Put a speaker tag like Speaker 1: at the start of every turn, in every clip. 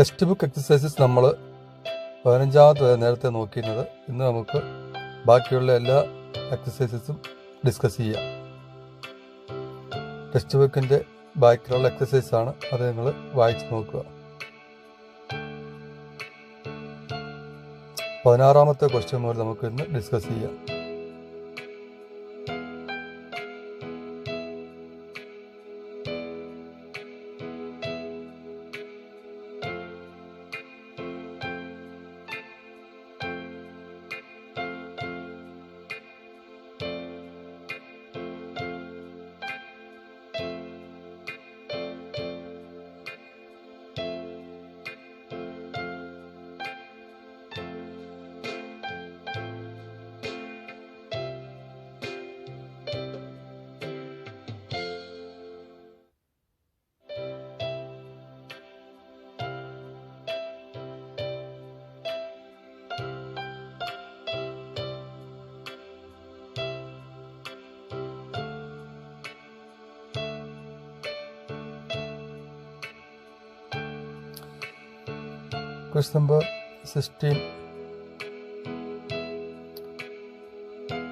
Speaker 1: Text book exercises നമ്മൾ 15ാമത്തെ നേരത്തെ നോക്കിയിരുന്നത്. ഇന്ന് നമുക്ക് ബാക്കിയുള്ള എല്ലാ എക്സസൈസസും ഡിസ്കസ് ചെയ്യാം. ടെക്സ്റ്റ് ബുക്കിൻ്റെ ബാക്കിലുള്ള എക്സസൈസാണ്, അത് നിങ്ങൾ വായിച്ച് നോക്കുക. 16ാമത്തെ ക്വസ്റ്റ്യൻ മുതൽ നമുക്ക് ഇന്ന് ഡിസ്കസ് ചെയ്യാം. Question number 16.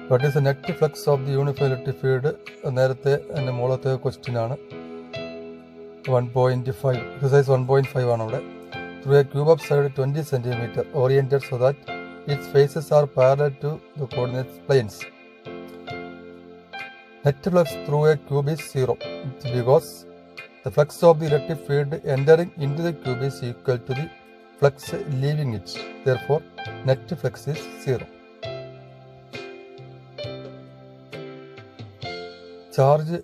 Speaker 1: What is the net flux of the uniform electric field? നേരത്തെ എൻ്റെ മുകളത്തെ ക്വസ്റ്റ്യൻ ആണ്. 1.5 exercise 1.5 ആണ് അവിടെ. Through a cube of side 20 cm oriented so that its faces are parallel to the coordinate planes. Net flux through a cube is 0 because the flux of the electric field entering into the cube is equal to the flux leaving it. Therefore, net flux is 0. Charge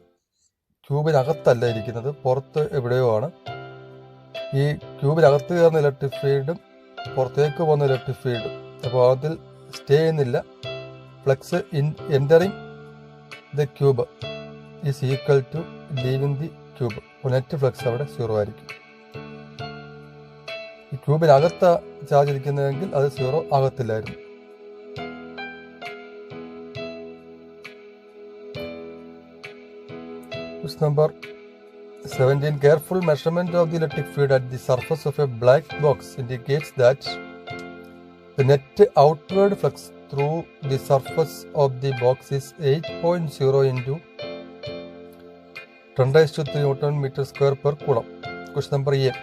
Speaker 1: ക്യൂബിനകത്തല്ല ഇരിക്കുന്നത്, പുറത്ത് എവിടെയോ ആണ്. ഈ ക്യൂബിനകത്ത് കയറുന്ന electric ഫീൽഡും പുറത്തേക്ക് പോകുന്ന electric ഫീൽഡും അപ്പോൾ അതിൽ സ്റ്റേ ചെയ്യുന്നില്ല. Flux entering the cube is equal to leaving the cube. അപ്പോൾ നെറ്റ് ഫ്ലക്സ് അവിടെ 0 ആയിരിക്കും. ഈ ക്യൂബിനകത്ത ചാർജ് ഇരിക്കുന്നതെങ്കിൽ അത് 0 ആകത്തില്ലായിരുന്നു. Question number 17. Careful measurement of the electric field at the surface of a black box indicates that the net outward flux through the surface of the box is 8.0 into 10⁻³ Newton meter square per coulomb. Question number 8.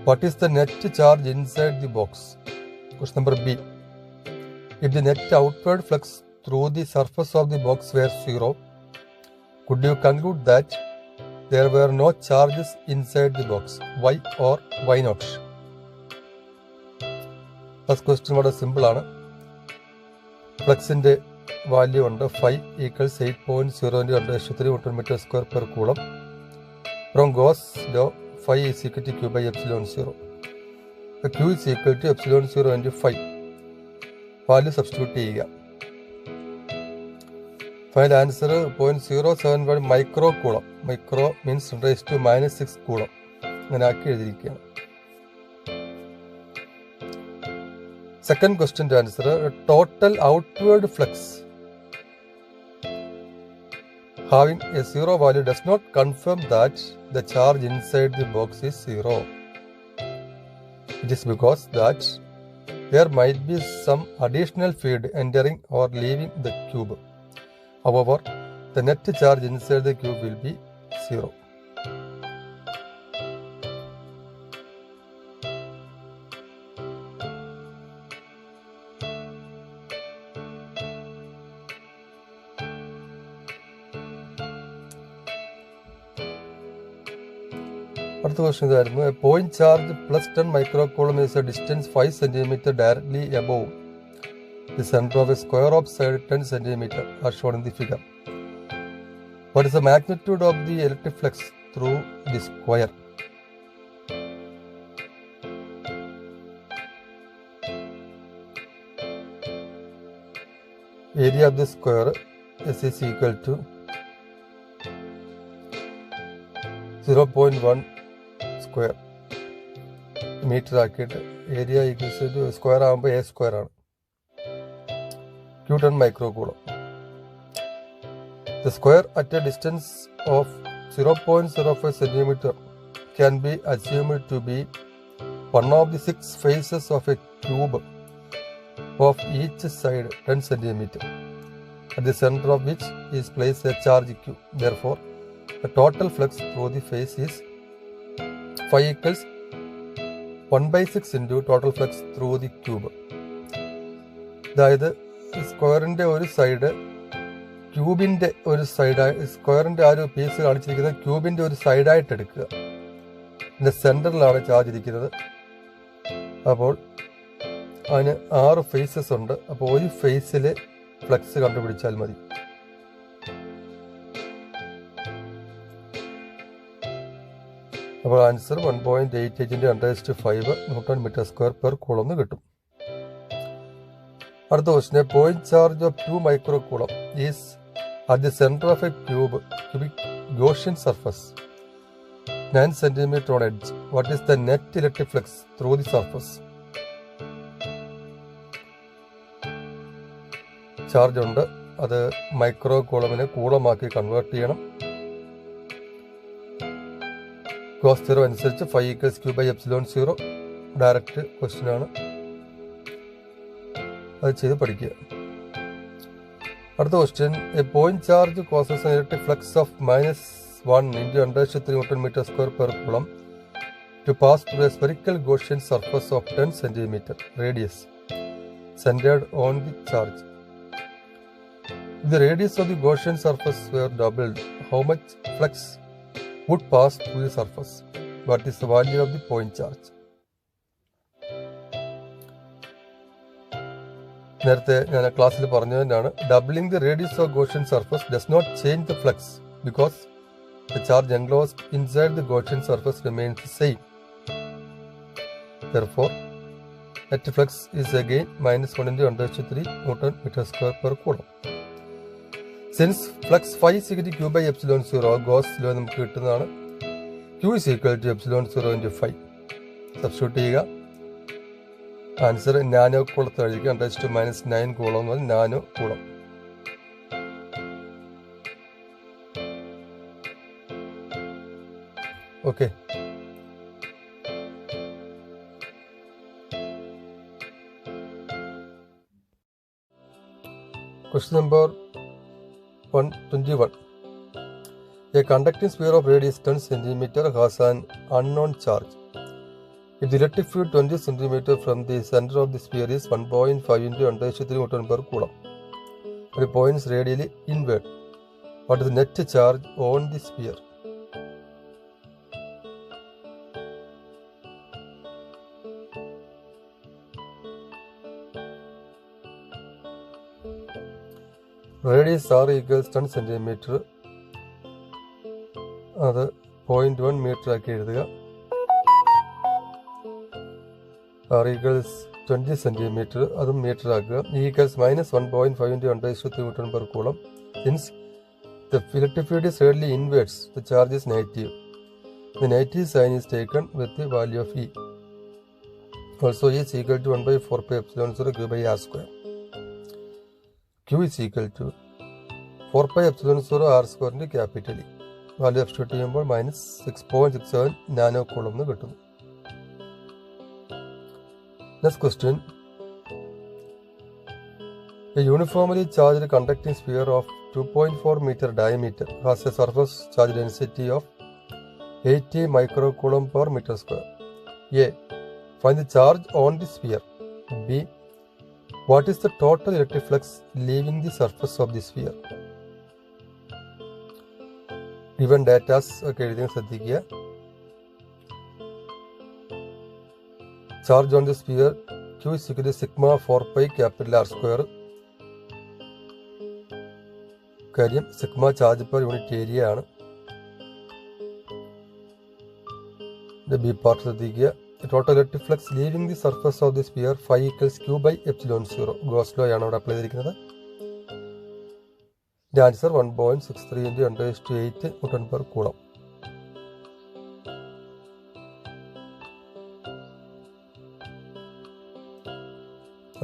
Speaker 1: What is the net charge inside the box? Question number B. If the net outward flux through the surface of the box were 0, could you conclude that there were no charges inside the box? Why or why not? First question വളരെ simple ആണ്. ഫ്ലക്സിൻ്റെ value ഉണ്ട്. Phi equals 8.0 into 10⁻³ Newton meter square per coulomb. From Gauss law, Phi is equal to Q by epsilon 0. The Q is equal to epsilon 0 into Phi. Value substitute ചെയ്യുക. Final answer 0.071 micro coulomb. Micro means 10⁻⁻6 coulomb. അങ്ങനെ ആക്കി എഴുതിയിരിക്കുകയാണ്. Second ക്വസ്റ്റ്യൻ്റെ answer total outward flux having a 0 value does not confirm that the charge inside the box is 0. It is because that there might be some additional field entering or leaving the cube. However, the net charge inside the cube will be 0. അടുത്ത question ഇതായിരുന്നു. A point charge plus 10 microcoulomb is a distance 5 cm directly above the centre of a square of side 10 cm are shown in the figure. What is the magnitude of the electric flux through the square? Area of the square is equal to 0.1 square metre ആക്കിയിട്ട് area equals to square ആകുമ്പോൾ a square ആണ്. Q 10 microcoulomb. The square at a distance of 0.05 centimeter can be assumed to be one of the 6 faces of a cube of each side 10 cm, at the center of which is placed a charge q. Therefore, the total flux through the face is phi equals 1/6 into total flux through the cube. അതായത് സ്ക്വയറിൻ്റെ ഒരു side ക്യൂബിൻ്റെ ഒരു സൈഡായി, സ്ക്വയറിൻ്റെ ആ ഒരു piece കാണിച്ചിരിക്കുന്നത് ക്യൂബിൻ്റെ ഒരു സൈഡായിട്ട് എടുക്കുക. ഇതിൻ്റെ സെൻറ്ററിലാണ് ചാർജ് ഇരിക്കുന്നത്. അപ്പോൾ അതിന് 6 ഫേസസ് ഉണ്ട്. അപ്പോൾ ഒരു ഫേസിൽ ഫ്ലക്സ് കണ്ടുപിടിച്ചാൽ മതി. അപ്പോൾ answer 1.88 × 10⁵ newton metre square per coulomb കിട്ടും. അടുത്ത question, point charge of 2 micro coulomb is at the center of a cubic Gaussian surface 9 cm on edge. What is the net electric flux through the surface? Charge ഉണ്ട്, അത് micro കൂളമിനെ കൂളമാക്കി convert ചെയ്യണം. Gauss theorem അനുസരിച്ച് phi equals q/ε0 direct question ആണ്, അത് ചെയ്ത് പഠിക്കുക. അടുത്ത question, a point charge causes an electric flux of -1 × 10⁻³ newton metre square per coulomb to pass through a spherical Gaussian surface of 10 cm radius centered on the charge. If the radius of the Gaussian surface were doubled, how much flux would pass through the surface? What is the value of the point charge? നേരത്തെ ഞാൻ ക്ലാസ്സിൽ പറഞ്ഞതിനാണ്, doubling the radius of Gaussian surface does not change the flux because the charge enclosed inside the Gaussian surface remains the same. Therefore, net flux is again -1 × 10⁻³ newton metre square per coulomb. Since flux phi is equal to q/ε0, Gauss law നമുക്ക് കിട്ടുന്നതാണ്. q is equal to ε0 × phi. Substitute ചെയ്യുക. Answer nano കൂളത്തിൽ എഴുതിക്കുക. 10⁻⁹ coulomb എന്ന് പറഞ്ഞാൽ nano coulomb. Okay, question number 121. A conducting sphere of radius 10 cm has an unknown charge. If the electric field 20 cm from the center of the sphere is 1.5 × 10⁻³ Newton per coulomb. The points radially inward. What is the net charge on the sphere? Radius r equals 10 cm, അത് 0.1 metre ആക്കി എഴുതുക. r equals 20 cm, അതും metre ആക്കുക. e equals -1.5 × 10⁻³ Newton per coulomb. Since the electric field is radially inwards, the charge is negative. The negative sign is taken with the value of e. Also, e is equal to 1/4πε0 q/r². Q is equal to 4πε0 r² × capital E. Value substitute ചെയ്യുമ്പോൾ -6.67 nano coulomb എന്ന് കിട്ടുന്നു. Next question, A uniformly charged conducting sphere of 2.4 meter diameter has a surface charge density of 80 microcoulomb per meter square. A. Find the charge on the sphere. B. What is the total electric flux leaving the surface of the sphere? Given data ഒക്കെ എഴുതി ശ്രദ്ധിക്കുക. Charge on the sphere Q is equal to sigma 4π R². കാര്യം sigma charge per unit area ആണ്. B part ശ്രദ്ധിക്കുക. Total electric flux leaving the surface of the sphere phi equals q/ε0. Gauss law ആണ് അവിടെ apply ചെയ്തിരിക്കുന്നത്. Answer 1.63 × 10⁸ Newton per coulomb.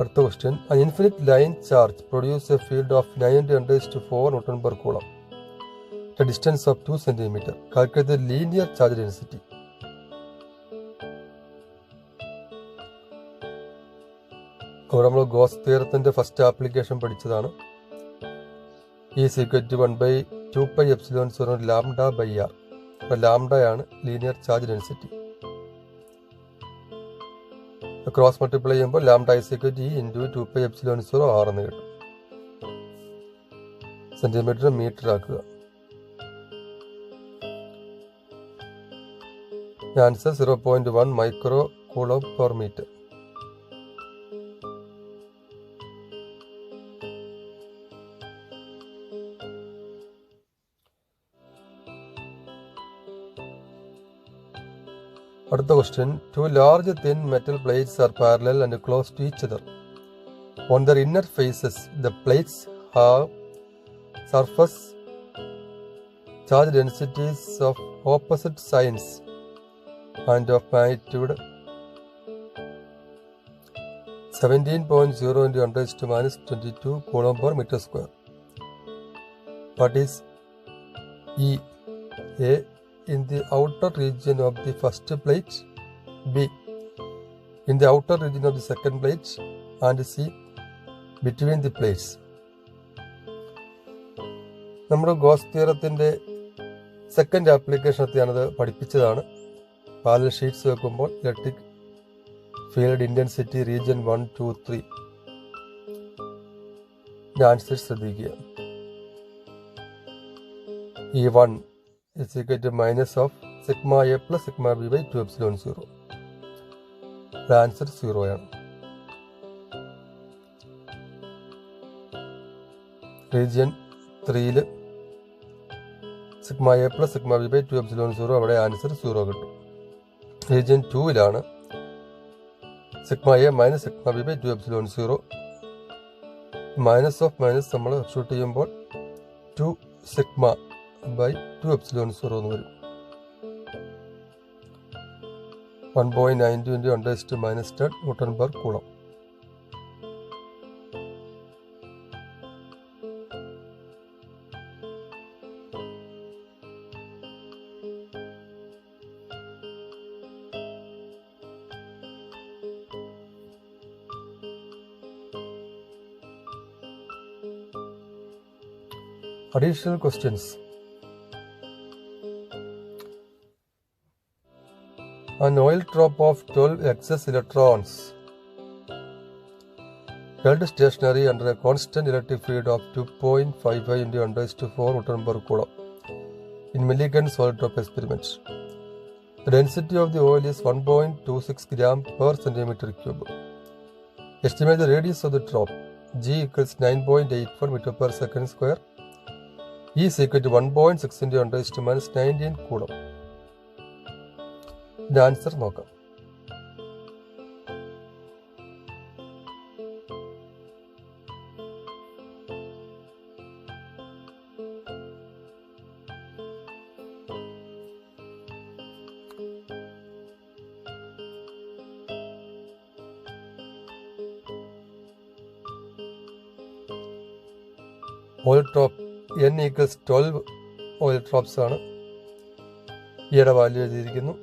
Speaker 1: അടുത്ത question, an infinite line charge produces a field of 9 × 10⁴ Newton per coulomb at a distance of 2 cm. Calculate the linear charge density. അവിടെ നമ്മൾ Gauss തിയറത്തിൻ്റെ first application പഠിച്ചതാണ്. E is equal to 1/2πε0 λ/r. അപ്പോൾ ലാംഡയാണ് linear charge density. Cross multiply ചെയ്യുമ്പോൾ lambda is equal to E into 2πε0 r എന്ന് കിട്ടും. Centimetre metre ആക്കുക. Answer 0.1 micro coulomb per metre. അടുത്ത question. Two large thin metal plates are parallel and close to each other. On their inner faces, the plates have surface charge densities of opposite signs and of magnitude 17.0 into 10⁻22 coulomb per meter square. What is E? A. In the outer region of the first plate, B. In the outer region of the second plate, and C. Between the plates. നമ്മുടെ Gauss തിയറത്തിൻ്റെ second application എത്തിയാണത് പഠിപ്പിച്ചതാണ്. Parallel sheets വെക്കുമ്പോൾ electric field intensity region 1, 2, 3. Answer ശ്രദ്ധിക്കുക. E1 is equal to minus of sigma a plus sigma b by 2ε0. Answer 0 ആണ്. Region 3ൽ sigma A plus sigma B by 2ε0, അവിടെ answer 0 കിട്ടും. Region 2ലാണ് sigma A minus sigma B by 2ε0. Minus of minus നമ്മൾ substitute ചെയ്യുമ്പോൾ 2 sigma by 2ε0 എന്ന് വരും. 1.92 into 10⁻10 Newton per coulomb. Additional questions. An oil drop of 12 excess electrons held stationary under a constant electric field of 2.55 into 10⁻4 Newton per coulomb in Millikan's oil drop experiment. The density of the oil is 1.26 gram per centimeter cube. Estimate the radius of the drop. G equals 9.81 meter per second square. E is equal to 1.6 into 10⁻19 coulomb. Answer നോക്കാം. Oil drop n equals 12 oil drops ആണ്. ഈയുടെ value എഴുതിയിരിക്കുന്നു.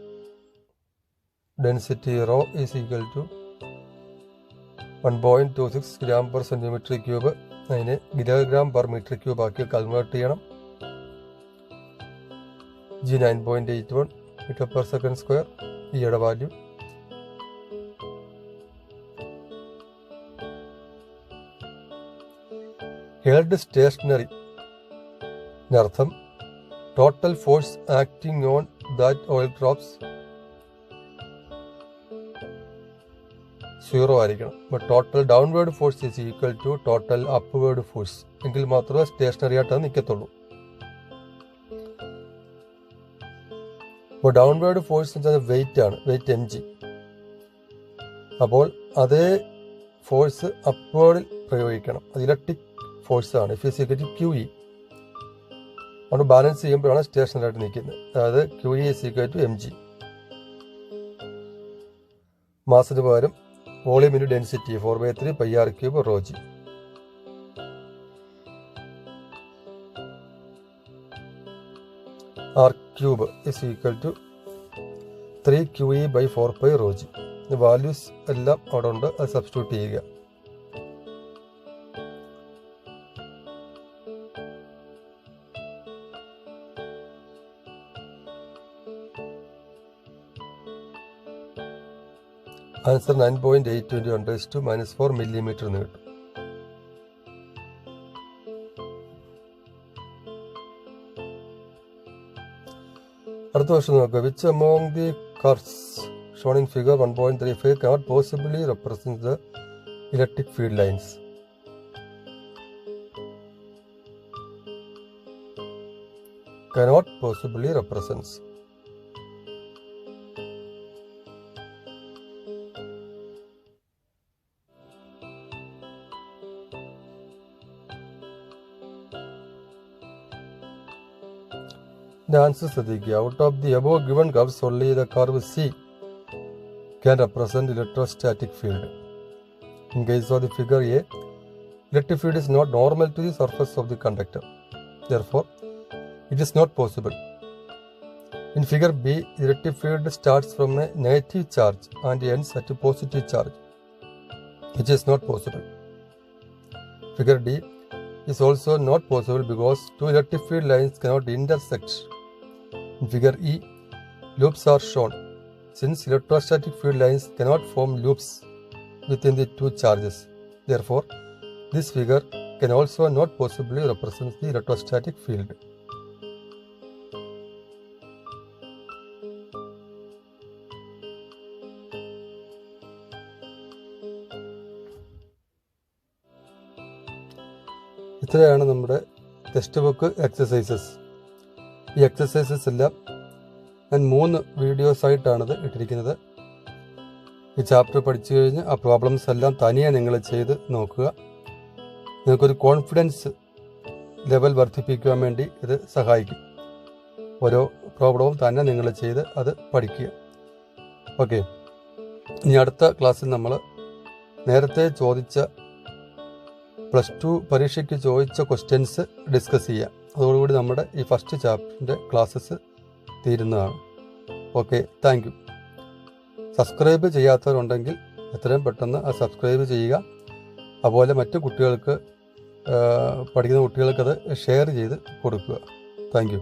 Speaker 1: Density rho is equal to 1.26 gram per centimeter cube. അതിന് kilogram per metre cube ആക്കി convert ചെയ്യണം. G 9.81 meter per second square. ഈയുടെ value held stationary അർത്ഥം total force acting on that oil drops 0 ആയിരിക്കണം. But total downward force is equal to total upward force എങ്കിൽ മാത്രമേ stationery ആയിട്ട് അത് നിൽക്കത്തുള്ളൂ. അപ്പോൾ ഡൗൺവേർഡ് ഫോഴ്സ് എന്ന് വെച്ചാൽ വെയിറ്റ് ആണ്, വെയിറ്റ് mg. അപ്പോൾ അതേ ഫോഴ്സ് അപ്വേർഡിൽ പ്രയോഗിക്കണം. അത് ഇലക്ട്രിക് ഫോഴ്സ് ആണ്. F is equal to QE. അതുകൊണ്ട് ബാലൻസ് ചെയ്യുമ്പോഴാണ് സ്റ്റേഷനറി ആയിട്ട് നിൽക്കുന്നത്. അതായത് QE is equal to mg. മാസിന് പകരം volume into density 4/3 πr³ ρg. r³ is equal to 3QE by 4π ρg. Values എല്ലാം അവിടെ ഉണ്ട്, അത് സബ്സ്റ്റിറ്റ്യൂട്ട് ചെയ്യുക. ആൻസർ 9.8 × 10⁻⁴ millimeter എന്ന് കിട്ടും. അടുത്ത ക്വസ്റ്റ്യൻ നോക്കുക. Which among the curves shown in figure 1.35 cannot possibly represent the electric field lines? Cannot possibly represents. The answer ശ്രദ്ധിക്കുക. Out of the above given curves, only the curve C can represent electrostatic field. In case of the figure A, electric field is not normal to the surface of the conductor. Therefore, it is not possible. In figure B, the electric field starts from a negative charge and ends at a positive charge, which is not possible. Figure D is also not possible because two electric field lines cannot intersect. In figure E, loops are shown, since electrostatic field lines cannot form loops within the two charges. Therefore, this figure can also not possibly represent the electrostatic field. ഇത്രയാണ് നമ്മുടെ text book exercises. ഈ exercises എല്ലാം ഞാൻ 3 videos ആയിട്ടാണിത് ഇട്ടിരിക്കുന്നത്. ഈ chapter പഠിച്ചു കഴിഞ്ഞ് ആ പ്രോബ്ലംസ് എല്ലാം തനിയെ നിങ്ങൾ ചെയ്ത് നോക്കുക. നിങ്ങൾക്കൊരു കോൺഫിഡൻസ് ലെവൽ വർദ്ധിപ്പിക്കുവാൻ വേണ്ടി ഇത് സഹായിക്കും. ഓരോ പ്രോബ്ലവും തന്നെ നിങ്ങൾ ചെയ്ത് അത് പഠിക്കുക. ഓക്കെ, ഇനി അടുത്ത ക്ലാസ്സിൽ നമ്മൾ നേരത്തെ ചോദിച്ച +2 പരീക്ഷയ്ക്ക് ചോദിച്ച ക്വസ്റ്റ്യൻസ് ഡിസ്കസ് ചെയ്യാം. അതോടുകൂടി നമ്മുടെ ഈ ഫസ്റ്റ് ചാപ്റ്ററിൻ്റെ ക്ലാസ്സസ് തീരുന്നതാണ്. Okay, thank you. സബ്സ്ക്രൈബ് ചെയ്യാത്തവരുണ്ടെങ്കിൽ എത്രയും പെട്ടെന്ന് ആ സബ്സ്ക്രൈബ് ചെയ്യുക. അതുപോലെ മറ്റു കുട്ടികൾക്ക് പഠിക്കുന്ന കുട്ടികൾക്കത് ഷെയർ ചെയ്ത് കൊടുക്കുക. Thank you.